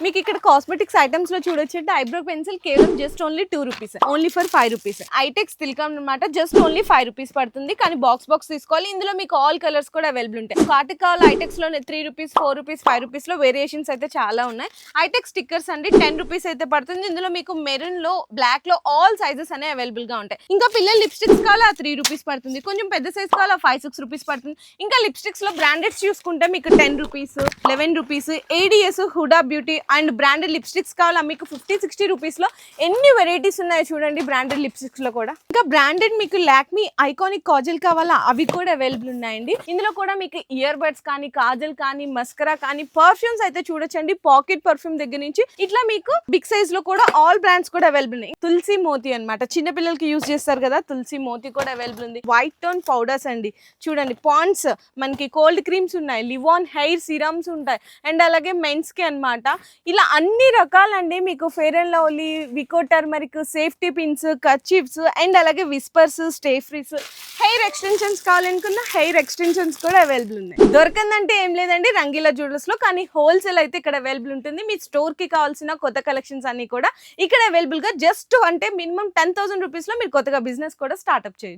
మీకు ఇక్కడ cosmetics items లో చూడొచ్చు ఐబ్రో పెన్సిల్ కేవలం just only 2 rupees, only for 5 rupees. Eyetex తిల్కమ్ అనమాట, జస్ట్ ఓన్లీ 5 రూపీస్ పడుతుంది. కానీ బాక్స్ తీసుకోవాలి. ఇందులో మీకు ఆల్ కలర్స్ కూడా అవైలబుల్ ఉంటాయి. వాటికి కావాలి ఐటెక్స్ లో 3 రూపీస్, 4 రూపీస్, 5 రూపీస్ లో వేరియేషన్స్ అయితే చాలా ఉన్నాయి. ఐటెక్స్ స్టిక్కర్స్ అండి 10 రూపీస్ అయితే పడుతుంది. ఇందులో మీకు మెరూన్ లో, బ్లాక్ లో ఆల్ సైజెస్ అనేవి అవైలబుల్ గా ఉంటాయి. ఇంకా పిల్లలు లిప్స్టిక్స్ కావాలా 3 రూపీస్ పడుతుంది. కొంచెం పెద్ద సైజ్ కావాలా 5-6 రూపీస్ పడుతుంది. ఇంకా లిప్స్టిక్స్ లో బ్రాండెడ్స్ చూసుకుంటే మీకు 10 rupees, 11 rupees, ADS, Huda beauty and branded lipsticks కావాలా మీకు 50-60 రూపీస్ లో ఎన్ని వెరైటీస్ ఉన్నాయో చూడండి. బ్రాండెడ్ లిప్స్టిక్స్ లో కూడా ఇంకా బ్రాండెడ్ మీకు లాక్మీ ఐకానిక్ కాజల్ కావాలా అవి కూడా అవైలబుల్ ఉన్నాయండి. ఇందులో కూడా మీకు ఇయర్ బడ్స్ కానీ, కాజల్ కానీ, మస్కరా కానీ, పర్ఫ్యూమ్స్ అయితే చూడొచ్చండి. పాకెట్ పర్ఫ్యూమ్ దగ్గర నుంచి ఇట్లా మీకు బిగ్ సైజ్ లో కూడా ఆల్ బ్రాండ్స్ కూడా అవైలబుల్ ఉన్నాయి. తులసి మోతి అనమాట, చిన్న పిల్లలకి యూజ్ చేస్తారు కదా, తులసి మోతి కూడా అవైలబుల్ ఉంది. వైట్ టోన్ పౌడర్స్ అండి చూడండి, పాండ్స్, మనకి కోల్డ్ క్రీమ్స్ ఉన్నాయి, లివాన్ హెయిర్ సిరమ్స్ ఉంటాయి అండ్ అలాగే మెన్స్ కి అనమాట. ఇలా అన్ని రకాలండి మీకు fair and lovely, Vicco turmeric, safety pins, kerchiefs and అలాగే Whispers, Stayfrees, hair extensions కావాలనుకున్న హెయిర్ ఎక్స్టెన్షన్స్ కూడా అవైలబుల్ ఉన్నాయి. దొరకందంటే ఏం లేదండి రంగీలా జ్యువెలర్స్ లో, కానీ హోల్సేల్ అయితే ఇక్కడ అవైలబుల్ ఉంటుంది. మీ స్టోర్ కి కావాల్సిన కొత్త కలెక్షన్స్ అన్ని కూడా ఇక్కడ అవైలబుల్ గా జస్ట్ అంటే మినిమం 10,000 రూపీస్ లో మీరు కొత్తగా బిజినెస్ కూడా స్టార్ట్అప్ చేయొచ్చు.